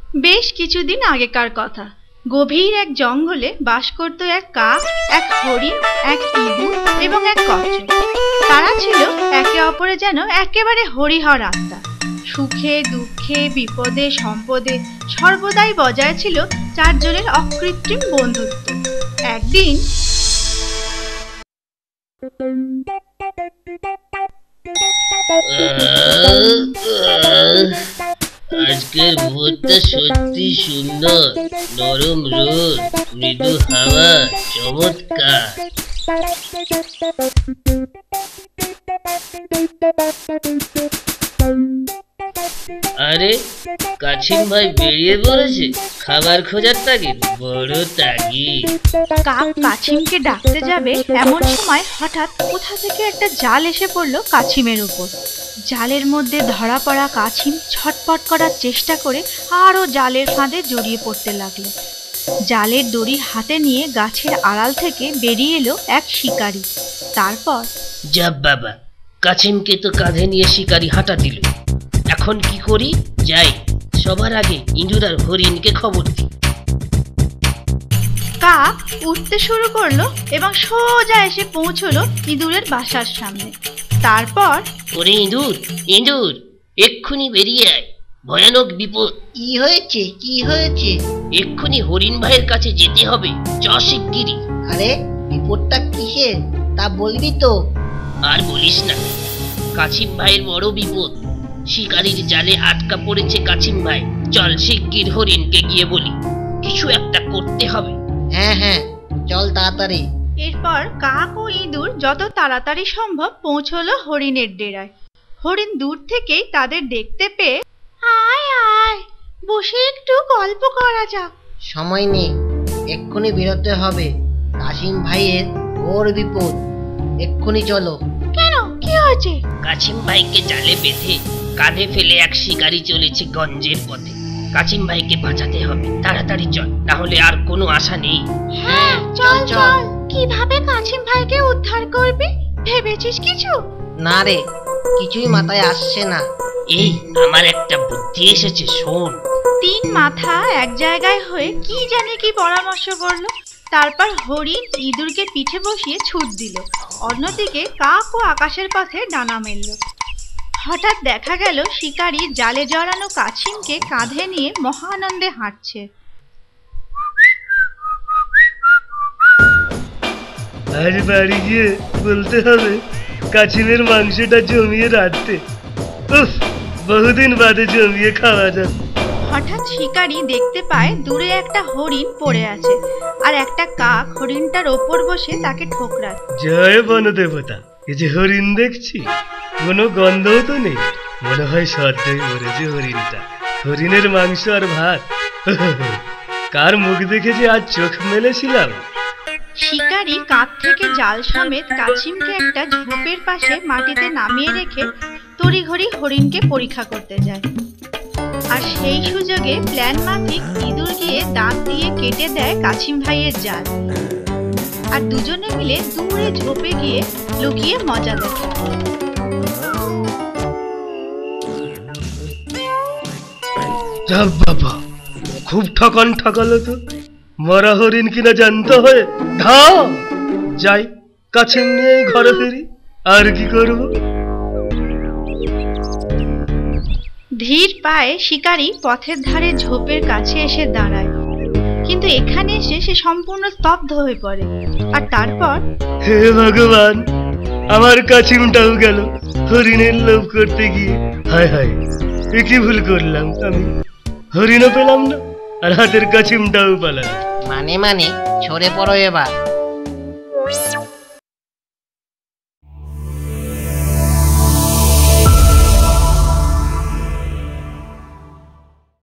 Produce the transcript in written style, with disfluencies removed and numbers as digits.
বেশ কিছুদিন আগেকার কথা। গভীর এক জঙ্গলে বাস করত এক কাক, এক হরিণ, এক ইঁদুর এবং এক কচ্ছপ। তারা ছিল একে অপরে যেন একেবারে হরিহর আত্মা। সুখে দুঃখে বিপদে সম্পদে সর্বদাই বজায় ছিল চারজনের অকৃত্রিম বন্ধুত্ব। একদিন আজকের ভোরটা সত্যি সুন্দর, নরম রোদ, মৃদু হাওয়া, চমৎকার। আরে কাছিম ভাই বেরিয়ে পড়েছে খাবার খোঁজার তাগিদ, বড় তাগিদ। কাক কাছিমকে ডাকতে যাবে এমন সময় হঠাৎ কোথা থেকে একটা জাল এসে পড়লো কাছিমের উপর। জালের মধ্যে ধরা পড়া কাছিম ছটপট করার চেষ্টা করে আরো জালের ফাঁদে জড়িয়ে পড়তে লাগলো। জালের দড়ি হাতে নিয়ে গাছের আড়াল থেকে বেরিয়ে এলো এক শিকারী। তারপর যা বাবা, কাছিমকে তো কাঁধে নিয়ে শিকারী হাঁটা দিল। এখন কি করি? যাই, সবার আগে ইঁদুর আর হরিণকে খবর দিই। কাক উঠতে শুরু করলো এবং সোজা এসে পৌঁছলো ইঁদুরের বাসার সামনে। তারপর ওরে ইঁদুর, ইঁদুর, এক্ষুনি বেরিয়ে আয়, ভয়ানক বিপদ। কি হয়েছে? কি হয়েছে? এক্ষুনি হরিণ ভাইয়ের কাছে যেতে হবে, চ শিগগিরি। আরে বিপদটা কিসের তা বলবি তো? আর বলিস না, কাছিম ভাইয়ের বড় বিপদ। শিকারীর জালে আটকা পড়েছে কাছিম ভাই। চল শিগগির হরিণকে গিয়ে বলি, কিছু একটা করতে হবে। হ্যাঁ হ্যাঁ, চল তাড়াতাড়ি। এরপর কাক ও ইঁদুর যত তাড়াতাড়ি সম্ভব পৌঁছলো হরিণের ডেরায়। হরিণ দূর থেকেই তাদের দেখতে পেয়ে, আয় আয়, বসে একটু গল্প করা যাক। সময় নেই, এক্ষুনি বেরোতে হবে। কাছিম ভাইয়ের ঘোর বিপদ, এক্ষুনি চলো। কেন, কি হয়েছে? কাছিম ভাইকে জালে বেঁধে কাঁধে ফেলে এক শিকারী চলেছে গঞ্জের পথে। কাছিম ভাইকে বাঁচাতে হবে, তাড়াতাড়ি চল, তাহলে আর কোনো আশা নেই। হ্যাঁ চল চল। কিভাবে কাছিম ভাইকে উদ্ধার করবি, ভেবেছিস কিছু? না রে, কিছুই মাথায় আসছে না। এই আমার একটা বুদ্ধি এসেছে, শোন। তিন মাথা এক জায়গায় হয়ে কি জানি কি পরামর্শ করলো। তারপর হরিণ ইঁদুরকে পিঠে বসিয়ে ছুট দিল। অন্যদিকে কাক ও আকাশের পথে ডানা মেলল। হঠাৎ দেখা গেল শিকারী জালে জড়ানো কাছিমকে কাঁধে নিয়ে মহানন্দে হাঁটছে। আজ বাড়ি গিয়ে বলতে হবে কাছিমের মাংসটা জমিয়ে রাখতে। উফ, বহুদিন বাদে জমিয়ে খাওয়া যাবে। হঠাৎ শিকারী দেখতে পায় দূরে একটা হরিণ পড়ে আছে, আর একটা কাক হরিণটার ওপর বসে তাকে ঠোকরাচ্ছে। জয় বনদেবতা, এই যে হরিণ দেখছি, কোনো গন্ধও তো নেই, মনে হয় সদ্যই মরেছে হরিণটা। হরিণের মাংস আর ভাত, কার মুখ দেখে যে আজ চোখ মেলেছিলাম। শিকারী কাক থেকে জাল সমেত কাছিমকে একটা ঝোপের পাশে মাটিতে নামিয়ে রেখে তড়িঘড়ি হরিণকে পরীক্ষা করতে যায়। আর সেই সুযোগে প্ল্যান মাফিক ইঁদুর গিয়ে দাঁত দিয়ে কেটে দেয় কাছিম ভাইয়ের জাল। আর দুজনে মিলে দূরে ঝোপে গিয়ে লুকিয়ে মজা দেখে। বাবা, খুব ঠকান ঠকালো তো। মরা হরিণ কিনা জানতে হয়। ধাও, যাই, কাছিম নিয়ে ঘরে ফিরি। আর কি করব? ধীর পায়ে শিকারী পথের ধারে ঝোপের কাছে এসে দাঁড়ায়, কিন্তু এখানে এসে সে সম্পূর্ণ স্তব্ধ হয়ে পড়ে। আর তারপর, হে ভগবান, আমার কাছিমটাও গেল হরিণের লোভ করতে গিয়ে। হায় হায়, এ কি ভুল করলাম আমি? হরিণও পেলাম না, আর হাতের কাছিমটাও পালাম। মানে ছড়ে পড়ো এবার।